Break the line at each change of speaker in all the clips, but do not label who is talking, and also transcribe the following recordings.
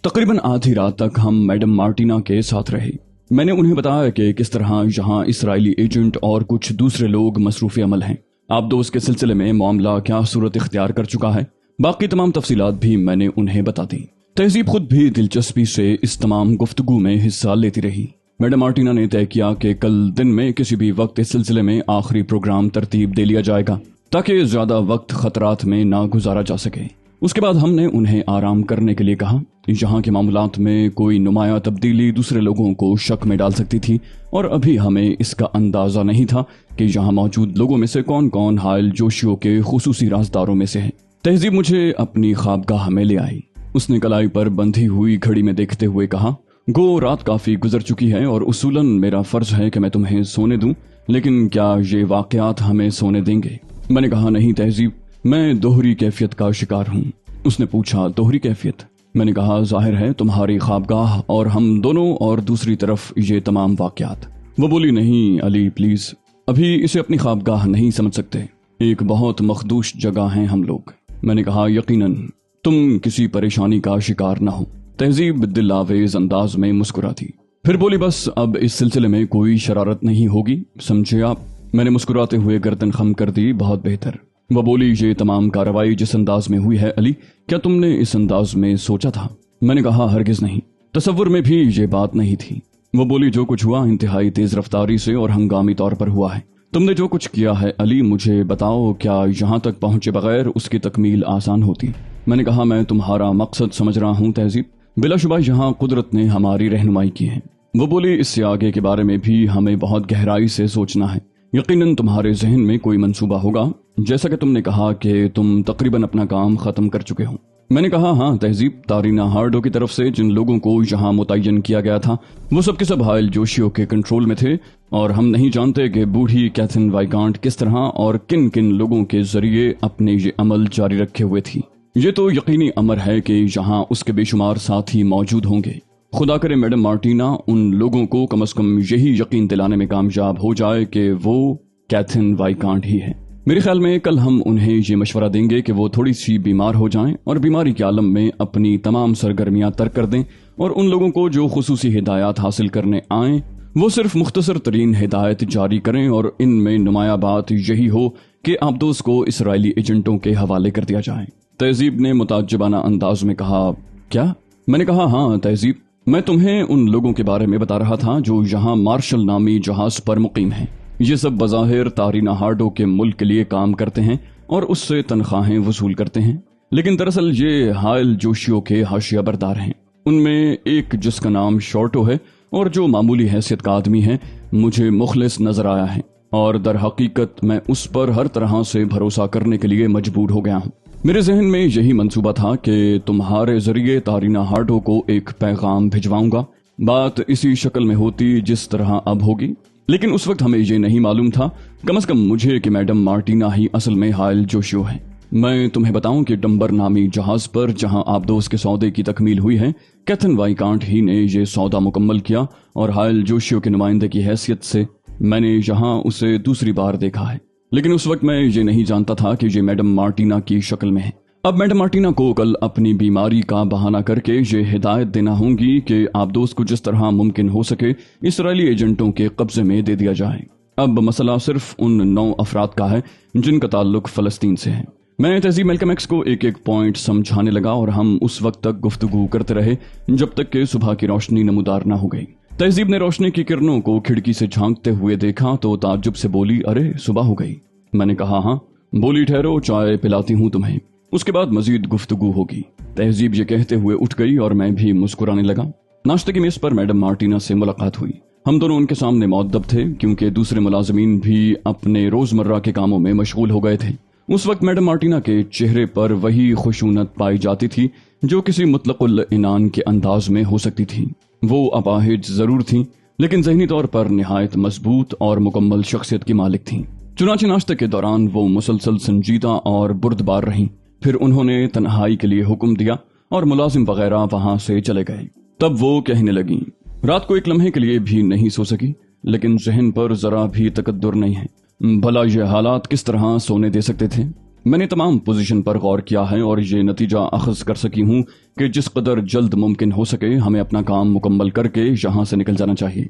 तकरीबन आधी रात तक हम मैडम मार्टिना के साथ रहे। मैंने उन्हें बताया कि किस तरह यहाँ इसराइली एजेंट और कुछ दूसरे लोग मसरूफ़ अमल हैं। आबदोस के सिलसिले में मामला क्या सूरत इख्तियार कर चुका है, बाकी तमाम तफसीलात भी मैंने उन्हें बता दी। तहजीब खुद भी दिलचस्पी से इस तमाम गुफ्तगू में हिस्सा लेती रही। मैडम मार्टिना ने तय किया कि कल दिन में किसी भी वक्त इस सिलसिले में आखिरी प्रोग्राम तरतीब दे लिया जाएगा ताकि ज़्यादा वक्त खतरात में ना गुजारा जा सके। उसके बाद हमने उन्हें आराम करने के लिए कहा। यहाँ के मामलात में कोई नुमाया तब्दीली दूसरे लोगों को शक में डाल सकती थी और अभी हमें इसका अंदाज़ा नहीं था कि यहाँ मौजूद लोगों में से कौन कौन हायल जोशियों के खुसूसी राजदारों में से है। तहजीब मुझे अपनी ख्वाबगाह में ले आई। उसने कलाई पर बंधी हुई घड़ी में देखते हुए कहा, गो रात काफ़ी गुजर चुकी है और उसूलन मेरा फ़र्ज है कि मैं तुम्हें सोने दूं, लेकिन क्या ये वाक़यात हमें सोने देंगे? मैंने कहा, नहीं तहजीब, मैं दोहरी कैफियत का शिकार हूँ। उसने पूछा, दोहरी कैफियत? मैंने कहा, जाहिर है तुम्हारी ख्वाबगाह और हम दोनों और दूसरी तरफ ये तमाम वाक़यात। वो बोली, नहीं अली प्लीज़, अभी इसे अपनी ख्वाबगाह नहीं समझ सकते। एक बहुत मखदूश जगह हैं हम लोग। मैंने कहा, यकीनन तुम किसी परेशानी का शिकार ना हो। तहजीब दिल आवेज अंदाज में मुस्कुराती, फिर बोली, बस अब इस सिलसिले में कोई शरारत नहीं होगी, समझे आप? मैंने मुस्कुराते हुए गर्दन खम कर दी, बहुत बेहतर। वह बोली, ये तमाम कार्रवाई जिस अंदाज में हुई है अली, क्या तुमने इस अंदाज में सोचा था? मैंने कहा, हरगिज नहीं, तसव्वुर में भी ये बात नहीं थी। वो बोली, जो कुछ हुआ इंतहाई तेज रफ्तारी से और हंगामी तौर पर हुआ है। तुमने जो कुछ किया है अली, मुझे बताओ, क्या यहाँ तक पहुंचे बगैर उसकी तकमील आसान होती? मैंने कहा, मैं तुम्हारा मकसद समझ रहा हूँ तहजीब, बिलाशुबा यहाँ कुदरत ने हमारी रहनुमाई की है। वो बोली, इससे आगे के बारे में भी हमें बहुत गहराई से सोचना है। यकीनन तुम्हारे जहन में कोई मंसूबा होगा, जैसा कि तुमने कहा कि तुम तकरीबन अपना काम खत्म कर चुके हो। मैंने कहा, हाँ तहजीब, तारीना हार्डो की तरफ से जिन लोगों को यहाँ मुतय्यन किया गया था वो सब के सब हायल जोशियों के कंट्रोल में थे और हम नहीं जानते कि बूढ़ी कैथरीन वाइकांट किस तरह और किन किन लोगों के जरिए अपने ये अमल जारी रखे हुए थी। ये तो यकीनी अमर है कि यहाँ उसके बेशुमार साथी मौजूद होंगे। खुदा करे मैडम मार्टिना उन लोगों को कम से कम यही यकीन दिलाने में कामयाब हो जाए कि वो कैथरीन वाइकांट ही है। मेरे ख्याल में कल हम उन्हें ये मशवरा देंगे कि वो थोड़ी सी बीमार हो जाएं और बीमारी के आलम में अपनी तमाम सरगर्मियां तर्क कर दें और उन लोगों को जो खुसूसी हिदायत हासिल करने आएं वो सिर्फ मुख्तसर तरीन हिदायत जारी करें और इनमें नुमाया बात यही हो कि आबदोस को इसराइली एजेंटों के हवाले कर दिया जाए। तहजीब ने मुताज्जिबाना अंदाज में कहा, क्या? मैंने कहा, हाँ तहजीब, मैं तुम्हें उन लोगों के बारे में बता रहा था जो यहाँ मार्शल नामी जहाज पर मुकीम हैं। ये सब बज़ाहिर तारीना हार्डो के मुल्क के लिए काम करते हैं और उससे तनख्वाहें वसूल करते हैं, लेकिन दरअसल ये हायल जोशियों के हाशिया बरदार हैं। उनमें एक जिसका नाम शॉर्टो है और जो मामूली हैसियत का आदमी है, मुझे मुखलिस नजर आया है और दर हकीकत मैं उस पर हर तरह से भरोसा करने के लिए मजबूर हो गया हूँ। मेरे जहन में यही मंसूबा था कि तुम्हारे जरिए तारीना हार्डो को एक पैगाम भिजवाऊंगा। बात इसी शक्ल में होती जिस तरह अब होगी, लेकिन उस वक्त हमें ये नहीं मालूम था, कम से कम मुझे, कि मैडम मार्टिना ही असल में हायल जोशियो है। मैं तुम्हें बताऊं कि डंबर नामी जहाज पर जहां आबदोस के सौदे की तकमील हुई है, कैथरीन वाइकांट ही ने ये सौदा मुकम्मल किया और हायल जोशियो के नुमाइंदे की हैसियत से मैंने यहाँ उसे दूसरी बार देखा है। लेकिन उस वक्त मैं ये नहीं जानता था कि ये मैडम मार्टिना की शक्ल में है। अब मैडम मार्टिना को कल अपनी बीमारी का बहाना करके ये हिदायत देना होगी कि आबदोस को जिस तरह मुमकिन हो सके इसराइली एजेंटों के कब्जे में दे दिया जाए। अब मसला सिर्फ उन 9 अफराद का है जिनका ताल्लुक फलस्तीन से है। मैं तहजीब मेलकम एक्स को एक एक पॉइंट समझाने लगा और हम उस वक्त तक गुफ्तगू करते रहे जब तक कि सुबह की रोशनी नमूदार न हो गई। तहजीब ने रोशनी की किरणों को खिड़की से झांकते हुए देखा तो ताज्जुब से बोली, अरे सुबह हो गई। मैंने कहा, हाँ। बोली, ठहरो, चाय पिलाती हूँ तुम्हें, उसके बाद मजीद गुफ्तगू होगी। तहजीब ये कहते हुए उठ गई और मैं भी मुस्कुराने लगा। नाश्ते की मेज पर मैडम मार्टिना से मुलाकात हुई। हम दोनों उनके सामने मुअद्दब थे क्योंकि दूसरे मुलाजिमीन भी अपने रोजमर्रा के कामों में मशगूल हो गए थे। उस वक्त मैडम मार्टिना के चेहरे पर वही खुशूनत पाई जाती थी जो किसी मुतलकुल इनान के अंदाज में हो सकती थी। वो अपाहिज जरूर थी लेकिन ज़हनी तौर पर निहायत मजबूत और मुकम्मल शख्सियत की मालिक थीं। चुनांचे नाश्ते के दौरान वो मुसलसल संजीदा और बुर्दबार रहीं। फिर उन्होंने तन्हाई के लिए हुक्म दिया और मुलाजिम वगैरह वहां से चले गए। तब वो कहने लगी, रात को एक लम्हे के लिए भी नहीं सो सकी, लेकिन जहन पर जरा भी तकद्दुर नहीं है। भला ये हालात किस तरह सोने दे सकते थे? میں نے تمام پوزیشن پر غور کیا ہے اور یہ نتیجہ اخذ کر سکی ہوں کہ جس قدر جلد ممکن ہو سکے ہمیں اپنا کام مکمل کر کے یہاں سے نکل جانا چاہیے۔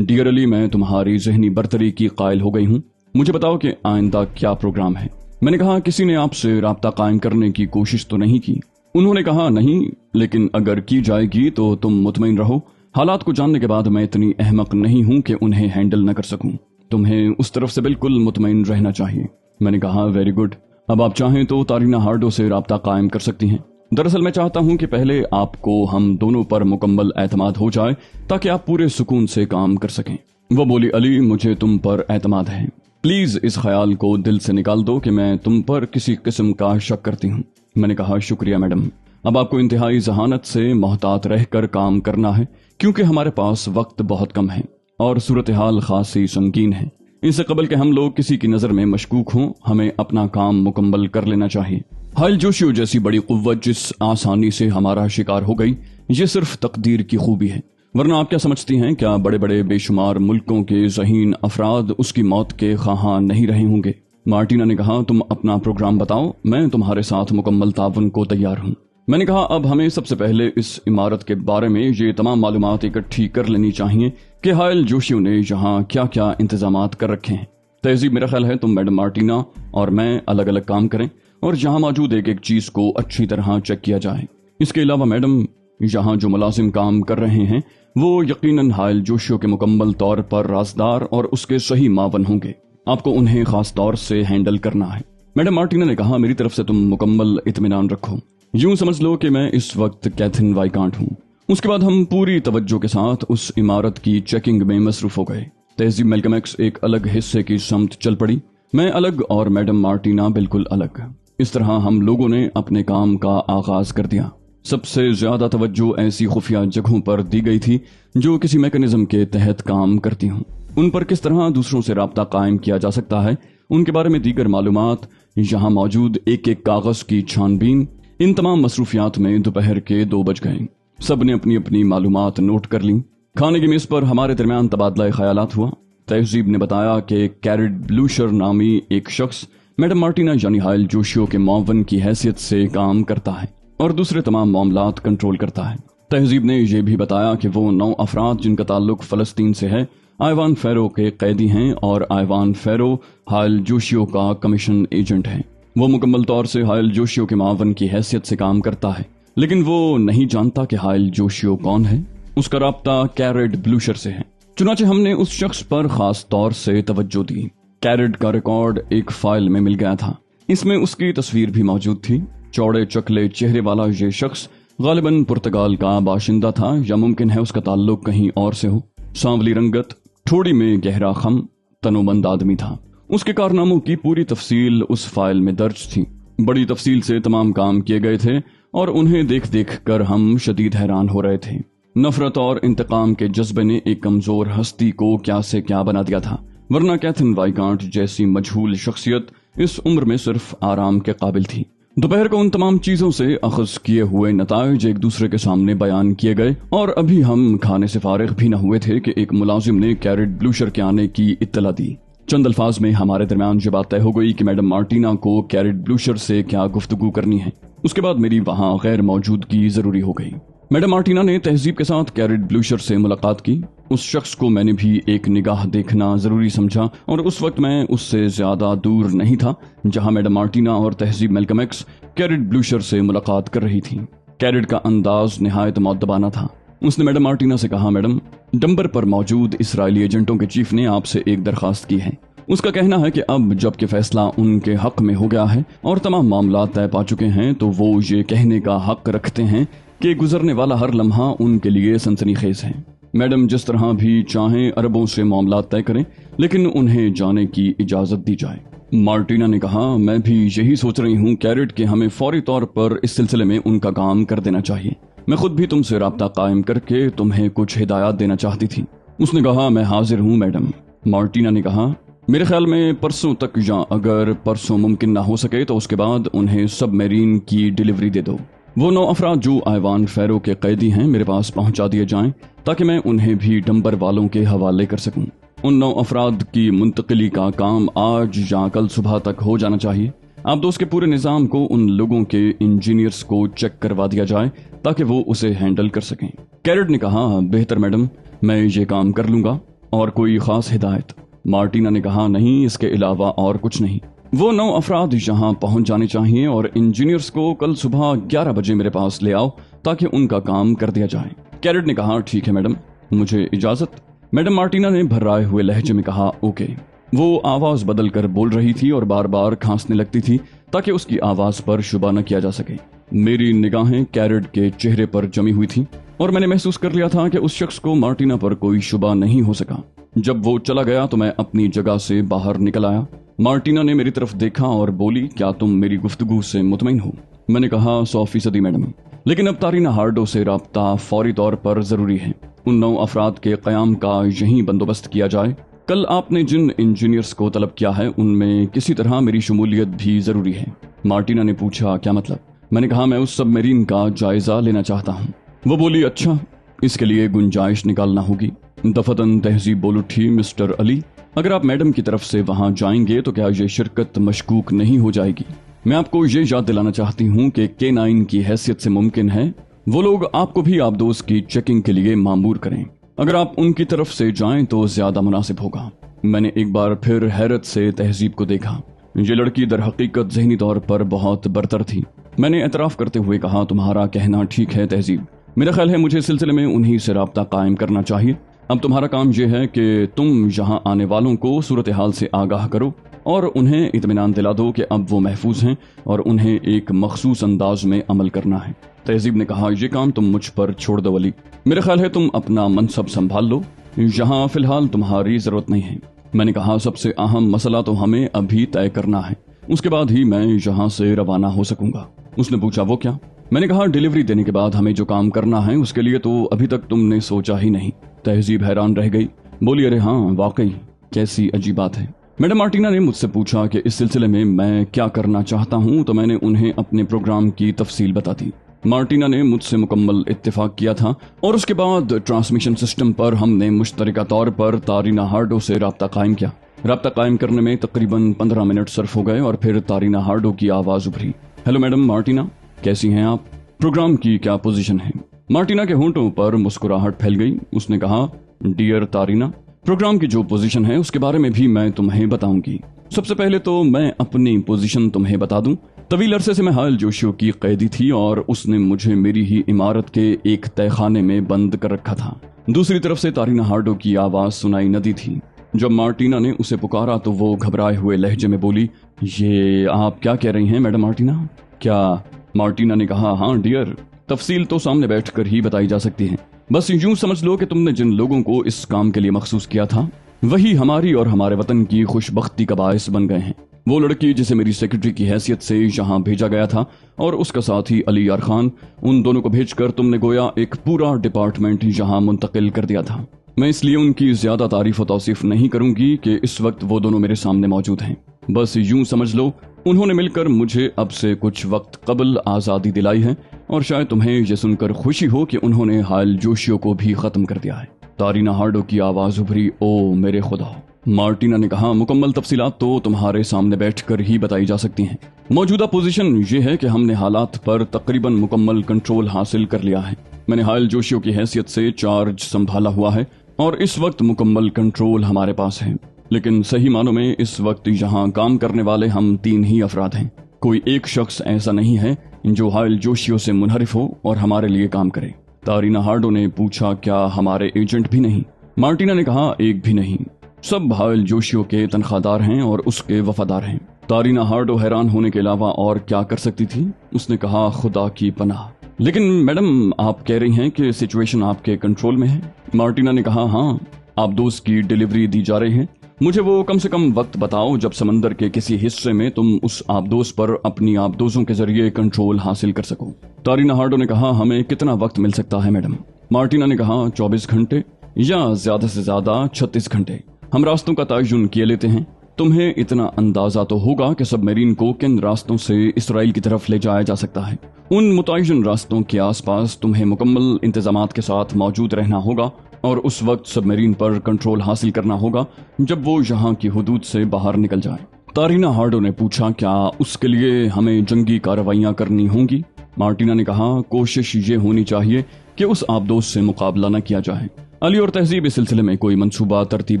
ڈیئر علی، میں تمہاری ذہنی برتری کی قائل ہو گئی ہوں، مجھے بتاؤ کہ آئندہ کیا پروگرام ہے۔ میں نے کہا کسی نے آپ سے رابطہ قائم کرنے کی کوشش تو نہیں کی؟ انہوں نے کہا نہیں، لیکن اگر کی جائے گی تو تم مطمئن رہو، حالات کو جاننے کے بعد میں اتنی احمق نہیں ہوں کہ انہیں ہینڈل نہ کر سکوں، تمہیں اس طرف سے بالکل مطمئن رہنا چاہیے۔ میں نے کہا ویری گڈ، اب آپ چاہیں تو تارینا ہارڈو سے رابطہ قائم کر سکتی ہیں۔ دراصل میں چاہتا ہوں کہ پہلے آپ کو ہم دونوں پر مکمل اعتماد ہو جائے تاکہ آپ پورے سکون سے کام کر سکیں۔ وہ بولی علی، مجھے تم پر اعتماد ہے، پلیز اس خیال کو دل سے نکال دو کہ میں تم پر کسی قسم کا شک کرتی ہوں۔ میں نے کہا شکریہ میڈم، اب آپ کو انتہائی ذہانت سے محتاط رہ کر کام کرنا ہے کیونکہ ہمارے پاس وقت بہت کم ہے اور صورتحال خاصی سنگین ہے۔ اس سے قبل کہ ہم لوگ کسی کی نظر میں مشکوک ہوں ہمیں اپنا کام مکمل کر لینا چاہیے۔ ہائل جوشیو جیسی بڑی قوت جس آسانی سے ہمارا شکار ہو گئی، یہ صرف تقدیر کی خوبی ہے، ورنہ آپ کیا سمجھتی ہیں کیا بڑے بڑے بے شمار ملکوں کے ذہین افراد اس کی موت کے خواہاں نہیں رہے ہوں گے؟ مارٹینا نے کہا تم اپنا پروگرام بتاؤ، میں تمہارے ساتھ مکمل تعاون کو تیار ہوں۔ میں نے کہا اب ہمیں سب سے پہلے اس عمارت کے بارے میں یہ تمام معلومات اکٹھی کر لینی چاہیے کہ ہائل جوشیو نے یہاں کیا کیا انتظامات کر رکھے ہیں۔ تہذیب، میرا خیال ہے تم میڈم مارٹینا اور میں الگ الگ کام کریں اور یہاں موجود ایک ایک چیز کو اچھی طرح چیک کیا جائے۔ اس کے علاوہ میڈم، یہاں جو ملازم کام کر رہے ہیں وہ یقیناً ہائل جوشیو کے مکمل طور پر رازدار اور اس کے صحیح معاون ہوں گے، آپ کو انہیں خاص طور سے ہینڈل کرنا ہے۔ میڈم مارٹینا نے کہا میری طرف سے تم مکمل اطمینان رکھو، یوں سمجھ لو کہ میں اس وقت کیتھن وائیکانٹ ہوں۔ اس کے بعد ہم پوری توجہ کے ساتھ اس عمارت کی چیکنگ میں مصروف ہو گئے۔ تہذیب میلکم ایکس ایک الگ حصے کی سمت چل پڑی، میں الگ اور میڈم مارٹینا بالکل الگ۔ اس طرح ہم لوگوں نے اپنے کام کا آغاز کر دیا۔ سب سے زیادہ توجہ ایسی خفیہ جگہوں پر دی گئی تھی جو کسی میکانزم کے تحت کام کرتی ہوں، ان پر کس طرح دوسروں سے رابطہ قائم کیا جا سکتا ہے، ان کے بارے میں دیگر معلومات، یہاں موجود ایک ایک کاغذ کی چھان بین۔ ان تمام مصروفیات میں دوپہر کے 2 بج گئے، سب نے اپنی اپنی معلومات نوٹ کر لیں۔ کھانے کی میز پر ہمارے درمیان تبادلہ خیالات ہوا۔ تہذیب نے بتایا کہ کیرٹ بلوشر نامی ایک شخص میڈم مارٹینا یعنی ہائل جوشیو کے معاون کی حیثیت سے کام کرتا ہے اور دوسرے تمام معاملات کنٹرول کرتا ہے۔ تہذیب نے یہ بھی بتایا کہ وہ 9 افراد جن کا تعلق فلسطین سے ہے آئیوان فیرو کے قیدی ہیں اور آئیوان فیرو ہائل جوشیو کا کمیشن ایجنٹ ہے۔ وہ مکمل طور سے ہائل جوشیو کے معاون کی حیثیت سے کام کرتا ہے، لیکن وہ نہیں جانتا کہ ہائل جوشیو کون ہے، اس کا رابطہ کیرٹ بلوشر سے ہے۔ چنانچہ ہم نے اس شخص پر خاص طور سے توجہ دی۔ کیرٹ کا ریکارڈ ایک فائل میں مل گیا تھا، اس میں اس کی تصویر بھی موجود تھی۔ چوڑے چکلے چہرے والا یہ شخص غالباً پرتگال کا باشندہ تھا یا ممکن ہے اس کا تعلق کہیں اور سے ہو۔ سانولی رنگت، ٹھوڑی میں گہرا خم، تنومند آدمی تھا۔ اس کے کارناموں کی پوری تفصیل اس فائل میں درج تھی۔ بڑی تفصیل سے تمام کام کیے گئے تھے اور انہیں دیکھ دیکھ کر ہم شدید حیران ہو رہے تھے۔ نفرت اور انتقام کے جذبے نے ایک کمزور ہستی کو کیا سے کیا بنا دیا تھا، ورنہ کیتھن وائیکانٹ جیسی مجہول شخصیت اس عمر میں صرف آرام کے قابل تھی۔ دوپہر کو ان تمام چیزوں سے اخذ کیے ہوئے نتائج ایک دوسرے کے سامنے بیان کیے گئے اور ابھی ہم کھانے سے فارغ بھی نہ ہوئے تھے کہ ایک ملازم نے کیرٹ بلوشر کے آنے کی اطلاع دی۔ چند الفاظ میں ہمارے درمیان یہ بات طے ہو گئی کہ میڈم مارٹینا کو کیرٹ بلوشر سے کیا گفتگو کرنی ہے۔ اس کے بعد میری وہاں غیر موجودگی ضروری ہو گئی۔ میڈم مارٹینا نے تہذیب کے ساتھ کیرٹ بلوشر سے ملاقات کی۔ اس شخص کو میں نے بھی ایک نگاہ دیکھنا ضروری سمجھا اور اس وقت میں اس سے زیادہ دور نہیں تھا جہاں میڈم مارٹینا اور تہذیب میلکم ایکس کیرٹ بلوشر سے ملاقات کر رہی تھی۔ کیرٹ کا انداز نہایت مؤدبانہ تھا۔ اس نے میڈم مارٹینا سے کہا میڈم، ڈمبر پر موجود اسرائیلی ایجنٹوں کے چیف نے آپ سے ایک درخواست کی ہے۔ اس کا کہنا ہے کہ اب جب کہ فیصلہ ان کے حق میں ہو گیا ہے اور تمام معاملات طے پا چکے ہیں تو وہ یہ کہنے کا حق رکھتے ہیں کہ گزرنے والا ہر لمحہ ان کے لیے سنسنی خیز ہے۔ میڈم جس طرح بھی چاہیں عربوں سے معاملات طے کریں لیکن انہیں جانے کی اجازت دی جائے۔ مارٹینا نے کہا میں بھی یہی سوچ رہی ہوں کیرٹ کہ ہمیں فوری طور پر اس سلسلے میں ان کا کام کر دینا چاہیے۔ میں خود بھی تم سے رابطہ قائم کر کے تمہیں کچھ ہدایات دینا چاہتی تھی۔ اس نے کہا میں حاضر ہوں میڈم۔ مارٹینا نے کہا میرے خیال میں پرسوں تک یا اگر پرسوں ممکن نہ ہو سکے تو اس کے بعد انہیں سب میرین کی ڈیلیوری دے دو۔ وہ 9 افراد جو آئیوان فیرو کے قیدی ہیں میرے پاس پہنچا دیے جائیں تاکہ میں انہیں بھی ڈمبر والوں کے حوالے کر سکوں۔ ان 9 افراد کی منتقلی کا کام آج یا کل صبح تک ہو جانا چاہیے۔ आप दोस्त के पूरे निज़ाम को उन लोगों के इंजीनियर्स को चेक करवा दिया जाए ताकि वो उसे हैंडल कर सकें। कैरेट ने कहा, बेहतर मैडम, मैं ये काम कर लूंगा। और कोई खास हिदायत? मार्टिना ने कहा, नहीं, इसके अलावा और कुछ नहीं। वो 9 अफराद यहाँ पहुंच जाने चाहिए और इंजीनियर्स को कल सुबह 11 बजे मेरे पास ले आओ ताकि उनका काम कर दिया जाए। कैरेट ने कहा, ठीक है मैडम, मुझे इजाजत। मैडम मार्टिना ने भर्राए हुए लहजे में कहा, ओके। वो आवाज बदल कर बोल रही थी और बार बार खांसने लगती थी ताकि उसकी आवाज पर शुबा न किया जा सके। मेरी निगाहें कैरेट के चेहरे पर जमी हुई थी और मैंने महसूस कर लिया था कि उस शख्स को मार्टिना पर कोई शुबा नहीं हो सका। जब वो चला गया तो मैं अपनी जगह से बाहर निकल आया। मार्टिना ने मेरी तरफ देखा और बोली, क्या तुम मेरी गुफ्तगू से मुतमईन हो? मैंने कहा, 100% मैडम, लेकिन अब तारीना हार्डो से राब्ता फौरी तौर पर जरूरी है। उन 9 अफराद के क़याम का यहीं बंदोबस्त किया जाए। कल आपने जिन इंजीनियर्स को तलब किया है उनमें किसी तरह मेरी शमूलियत भी जरूरी है। मार्टिना ने पूछा, क्या मतलब? मैंने कहा, मैं उस सबमरीन का जायजा लेना चाहता हूँ। वो बोली, अच्छा, इसके लिए गुंजाइश निकालना होगी। दफतन तहजीब बोल उठी, मिस्टर अली, अगर आप मैडम की तरफ से वहां जाएंगे तो क्या ये शिरकत मशकूक नहीं हो जाएगी? मैं आपको ये याद दिलाना चाहती हूँ कि K9 की हैसियत से मुमकिन है वो लोग आपको भी आप दोस्त की चेकिंग के लिए मामूर करें। अगर आप उनकी तरफ से जाएं तो ज्यादा मुनासिब होगा। मैंने एक बार फिर हैरत से तहजीब को देखा। ये लड़की दर हकीकत ज़हनी तौर पर बहुत बरतर थी। मैंने एतराफ़ करते हुए कहा, तुम्हारा कहना ठीक है तहजीब, मेरा ख्याल है मुझे इस सिलसिले में उन्हीं से राब्ता कायम करना चाहिए। अब तुम्हारा काम यह है कि तुम यहाँ आने वालों को सूरत हाल से आगाह करो और उन्हें इत्मीनान दिला दो कि अब वो महफूज हैं और उन्हें एक मखसूस अंदाज में अमल करना है। तहजीब ने कहा, यह काम तुम मुझ पर छोड़ दो अली, मेरा ख्याल है तुम अपना मनसब संभाल लो, यहाँ फिलहाल तुम्हारी जरूरत नहीं है। मैंने कहा, सबसे अहम मसला तो हमें अभी तय करना है, उसके बाद ही मैं यहाँ से रवाना हो सकूंगा। उसने पूछा, वो क्या? मैंने कहा, डिलीवरी देने के बाद हमें जो काम करना है उसके लिए तो अभी तक तुमने सोचा ही नहीं। तहजीब हैरान रह गई, बोली, अरे हाँ, वाकई कैसी अजीब बात है। मैडम मार्टिना ने मुझसे पूछा कि इस सिलसिले में मैं क्या करना चाहता हूँ, तो मैंने उन्हें अपने प्रोग्राम की तफसील बता दी। मार्टिना ने मुझसे मुकम्मल इत्तेफाक किया था और उसके बाद ट्रांसमिशन सिस्टम पर हमने मुश्तरका तौर पर तारीना हार्डो से राब्ता कायम किया। राब्ता कायम करने में तकरीबन 15 मिनट सर्फ हो गए और फिर तारीना हार्डो की आवाज उभरी, हेलो मैडम मार्टिना, कैसी हैं आप? प्रोग्राम की क्या पोजीशन है? मार्टिना के होंठों पर मुस्कुराहट फैल गई। उसने कहा, डियर तारीना, प्रोग्राम की जो पोजीशन है उसके बारे में भी मैं तुम्हें बताऊंगी। सबसे पहले तो मैं अपनी पोजीशन तुम्हें बता दूं। तवील अरसे से मैं हायल जोशियो की कैदी थी और उसने मुझे मेरी ही इमारत के एक तहखाने में बंद कर रखा था। दूसरी तरफ से तारीना हार्डो की आवाज सुनाई न दी थी। जब मार्टिना ने उसे पुकारा तो वो घबराए हुए लहजे में बोली, ये आप क्या कह रही हैं मैडम मार्टिना? क्या? मार्टिना ने कहा, हाँ डियर, तफसील तो सामने बैठकर ही बताई जा सकती है। बस यूं समझ लो कि तुमने जिन लोगों को इस काम के लिए मखसूस किया था वही हमारी और हमारे वतन की खुशबख्ती का बायस बन गए हैं। वो लड़की जिसे मेरी सेक्रेटरी की हैसियत से यहाँ भेजा गया था और उसका साथी अली यार खान, उन दोनों को भेजकर तुमने गोया एक पूरा डिपार्टमेंट यहाँ मुंतकिल कर दिया था। मैं इसलिए उनकी ज्यादा तारीफ और तौसीफ नहीं करूंगी कि इस वक्त वो दोनों मेरे सामने मौजूद हैं। बस यूं समझ लो उन्होंने मिलकर मुझे अब से कुछ वक्त कबल आज़ादी दिलाई है और शायद तुम्हें यह सुनकर खुशी हो कि उन्होंने हायल जोशियो को भी खत्म कर दिया है। तारीना हार्डो की आवाज उभरी, ओ मेरे खुदा। मार्टिना ने कहा, मुकम्मल तफसीलात तो तुम्हारे सामने बैठकर ही बताई जा सकती हैं। मौजूदा पोजीशन ये है कि हमने हालात पर तकरीबन मुकम्मल कंट्रोल हासिल कर लिया है। मैंने हायल जोशियो की हैसियत से चार्ज संभाला हुआ है और इस वक्त मुकम्मल कंट्रोल हमारे पास है। लेकिन सही मानों में इस वक्त यहाँ काम करने वाले हम 3 ही अफराद हैं। कोई एक शख्स ऐसा नहीं है जो हायल जोशियो से मुनहरिफ हो और हमारे लिए काम करे। तारीना हार्डो ने पूछा, क्या हमारे एजेंट भी नहीं? मार्टिना ने कहा, एक भी नहीं, सब हायल जोशियो के तनख्वाहदार हैं और उसके वफादार हैं। तारीना हार्डो हैरान होने के अलावा और क्या कर सकती थी? उसने कहा, खुदा की पनाह। लेकिन मैडम आप कह रही हैं कि सिचुएशन आपके कंट्रोल में है। मार्टिना ने कहा, हाँ, आप दोस्त की डिलीवरी दी जा रही है। मुझे वो कम से कम वक्त बताओ जब समंदर के किसी हिस्से में तुम उस आबदोज पर अपनी आबदोजों के जरिए कंट्रोल हासिल कर सको। तारीना हार्डो ने कहा, हमें कितना वक्त मिल सकता है मैडम? मार्टिना ने कहा, 24 घंटे या ज्यादा से ज्यादा 36 घंटे। हम रास्तों का तयन किए लेते हैं। तुम्हें इतना अंदाजा तो होगा कि सबमरीन को किन रास्तों से इसराइल की तरफ ले जाया जा सकता है। उन मुतय्यन रास्तों के आसपास तुम्हें मुकम्मल इंतजामात के साथ मौजूद रहना होगा और उस वक्त सबमरीन पर कंट्रोल हासिल करना होगा जब वो यहाँ की हुदूद से बाहर निकल जाए। तारीना हार्डो ने पूछा, क्या उसके लिए हमें जंगी कार्रवाइयां करनी होंगी? मार्टिना ने कहा, कोशिश ये होनी चाहिए कि उस आबदोज से मुकाबला न किया जाए। अली और तहजीब इस सिलसिले में कोई मंसूबा तरतीब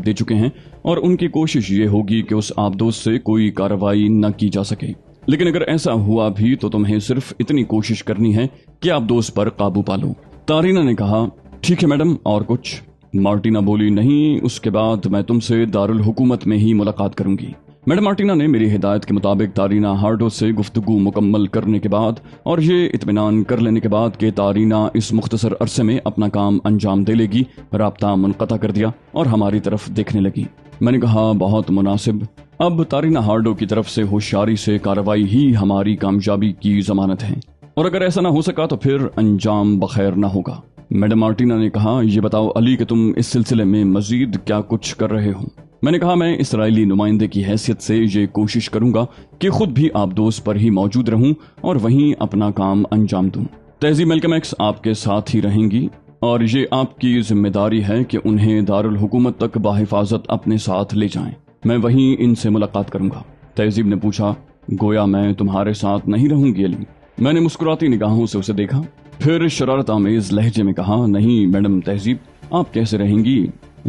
दे चुके हैं और उनकी कोशिश ये होगी कि उस आबदोज से कोई कार्रवाई न की जा सके। लेकिन अगर ऐसा हुआ भी तो तुम्हें सिर्फ इतनी कोशिश करनी है कि आबदोज पर काबू पालो। तारीना ने कहा, ठीक है मैडम, और कुछ? मार्टिना बोली, नहीं, उसके बाद मैं तुमसे दारुल हुकूमत में ही मुलाकात करूंगी। मैडम मार्टिना ने मेरी हिदायत के मुताबिक तारीना हार्डो से गुफ्तगू मुकम्मल करने के बाद और ये इत्मीनान कर लेने के बाद कि तारीना इस मुख्तसर अरसे में अपना काम अंजाम दे लेगी, राब्ता मुनक़ता कर दिया और हमारी तरफ देखने लगी। मैंने कहा, बहुत मुनासिब। अब तारीना हार्डो की तरफ से होशियारी से कार्रवाई ही हमारी कामयाबी की जमानत है, और अगर ऐसा ना हो सका तो फिर अंजाम बखैर ना होगा। मैडम मार्टिना ने कहा, ये बताओ अली कि तुम इस सिलसिले में मजीद क्या कुछ कर रहे हो? मैंने कहा, मैं इसराइली नुमाइंदे की हैसियत से ये कोशिश करूंगा कि खुद भी आबदोज पर ही मौजूद रहूं और वहीं अपना काम अंजाम दूं। तहजीब मेलकम एक्स आपके साथ ही रहेंगी और ये आपकी जिम्मेदारी है कि उन्हें दारुल हुकूमत तक बाहिफाजत अपने साथ ले जाएं। मैं वहीं इनसे मुलाकात करूंगा। तहजीब ने पूछा, गोया मैं तुम्हारे साथ नहीं रहूंगी अली? मैंने मुस्कुराती निगाहों से उसे देखा, फिर शरारत आमेज लहजे में कहा, नहीं मैडम तहजीब, आप कैसे रहेंगी,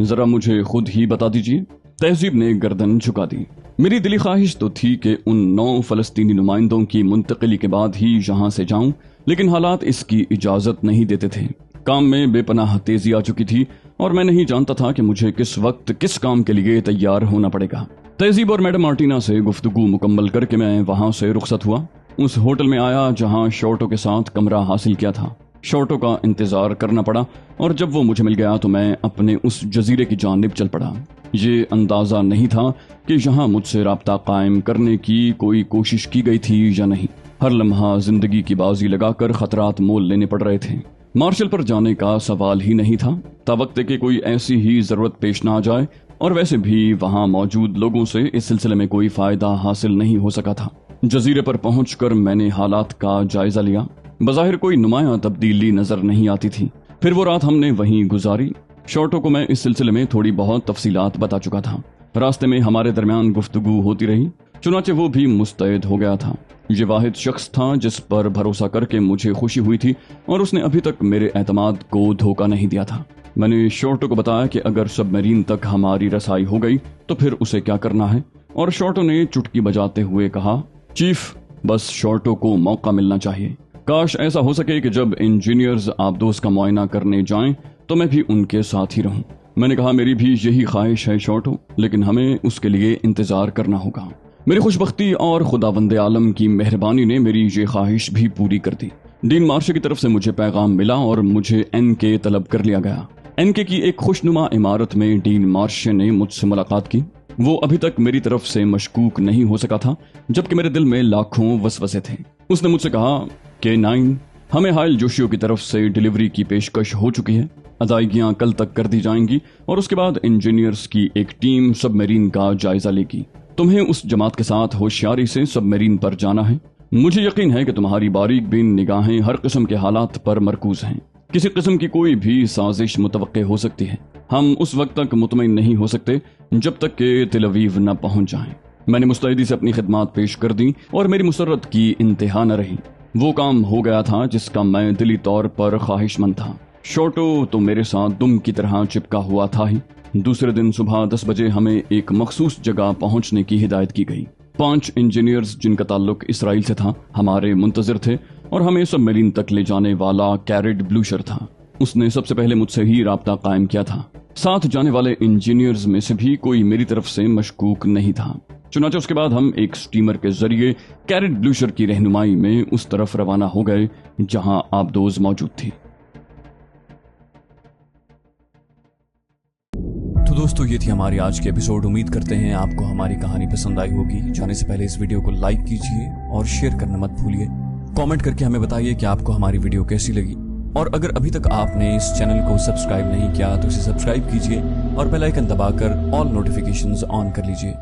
जरा मुझे खुद ही बता दीजिए। तहजीब ने गर्दन झुका दी। मेरी दिली ख्वाहिश तो थी कि उन 9 फलस्तीनी नुमाइंदों की मुंतकिली के बाद ही यहाँ से जाऊं, लेकिन हालात इसकी इजाजत नहीं देते थे। काम में बेपनाह तेजी आ चुकी थी और मैं नहीं जानता था कि मुझे किस वक्त किस काम के लिए तैयार होना पड़ेगा। तहजीब और मैडम मार्टिना से गुफ्तगू मुकम्मल करके मैं वहां से रुखसत हुआ। उस होटल में आया जहां शॉर्टो के साथ कमरा हासिल किया था। शॉर्टो का इंतजार करना पड़ा और जब वो मुझे मिल गया तो मैं अपने उस जजीरे की जानिब चल पड़ा। ये अंदाजा नहीं था कि यहाँ मुझसे राब्ता कायम करने की कोई कोशिश की गई थी या नहीं। हर लम्हा जिंदगी की बाजी लगाकर खतरात मोल लेने पड़ रहे थे। मार्शल पर जाने का सवाल ही नहीं था, तवक्ते कि कोई ऐसी ही जरूरत पेश ना आ जाए, और वैसे भी वहाँ मौजूद लोगों से इस सिलसिले में कोई फायदा हासिल नहीं हो सका था। जजीरे पर पहुंचकर मैंने हालात का जायजा लिया। बज़ाहिर कोई नुमायां तब्दीली नजर नहीं आती थी। फिर वो रात हमने वहीं गुजारी। शॉर्टो को मैं इस सिलसिले में थोड़ी बहुत तफसीलात बता चुका था। रास्ते में हमारे दरमियान गुफ्तगू होती रही, चुनाचे वो भी मुस्तैद हो गया था। ये वाहिद शख्स था जिस पर भरोसा करके मुझे खुशी हुई थी और उसने अभी तक मेरे एतमाद को धोखा नहीं दिया था। मैंने शॉर्टो को बताया कि अगर सबमरीन तक हमारी रसाई हो गई तो फिर उसे क्या करना है, और शॉर्टो ने चुटकी बजाते हुए कहा, चीफ, बस शॉर्टो को मौका मिलना चाहिए। काश ऐसा हो सके कि जब इंजीनियर्स आबदोज का मुआयना करने जाएं तो मैं भी उनके साथ ही रहूं। मैंने कहा, मेरी भी यही ख्वाहिश है शॉर्टो, लेकिन हमें उसके लिए इंतजार करना होगा। मेरी खुशबख्ती और खुदावंदे आलम की मेहरबानी ने मेरी ये ख्वाहिश भी पूरी कर दी। डीन मार्शे की तरफ से मुझे पैगाम मिला और मुझे एनके तलब कर लिया गया। एनके की एक खुशनुमा इमारत में डीन मार्शे ने मुझसे मुलाकात की। वो अभी तक मेरी तरफ से मशकूक नहीं हो सका था, जबकि मेरे दिल में लाखों वसवसे थे। उसने मुझसे कहा कि 9, हमें हायल जोशियों की तरफ से डिलीवरी की पेशकश हो चुकी है। अदायगियां कल तक कर दी जाएंगी और उसके बाद इंजीनियर्स की एक टीम सबमरीन का जायजा लेगी। तुम्हें उस जमात के साथ होशियारी से सबमरीन पर जाना है। मुझे यकीन है कि तुम्हारी बारीक बीन निगाहें हर किस्म के हालात पर मरकूज हैं। किसी किस्म की कोई भी साजिश मुतवक्के हो सकती है। हम उस वक्त तक मुतमईन नहीं हो सकते जब तक कि तेल अवीव न पहुंच जाएं। मैंने मुस्तैदी से अपनी खिदमात पेश कर दी और मेरी मुसर्रत की इंतहा न रही। वो काम हो गया था जिसका मैं दिली तौर पर ख्वाहिशमंद था। शॉर्टो तो मेरे साथ दुम की तरह चिपका हुआ था ही। दूसरे दिन सुबह 10 बजे हमें एक मखसूस जगह पहुंचने की हिदायत की गई। 5 इंजीनियर्स जिनका ताल्लुक इसराइल से था हमारे मुंतजिर थे और हमें सबमरीन तक ले जाने वाला कैरेट ब्लूशर था। उसने सबसे पहले मुझसे ही राब्ता कायम किया था। साथ जाने वाले इंजीनियर्स में से भी कोई मेरी तरफ से मशकूक नहीं था। चुनाचे उसके बाद हम एक स्टीमर के जरिए कैरेट ब्लूशर की रहनुमाई में उस तरफ रवाना हो गए जहां आबदोज मौजूद थी।
तो दोस्तों, ये थी हमारी आज की एपिसोड। उम्मीद करते हैं आपको हमारी कहानी पसंद आई होगी। जाने से पहले इस वीडियो को लाइक कीजिए और शेयर करना मत भूलिए। कमेंट करके हमें बताइए कि आपको हमारी वीडियो कैसी लगी, और अगर अभी तक आपने इस चैनल को सब्सक्राइब नहीं किया तो इसे सब्सक्राइब कीजिए और बेल आइकन दबाकर ऑल नोटिफिकेशंस ऑन कर लीजिए।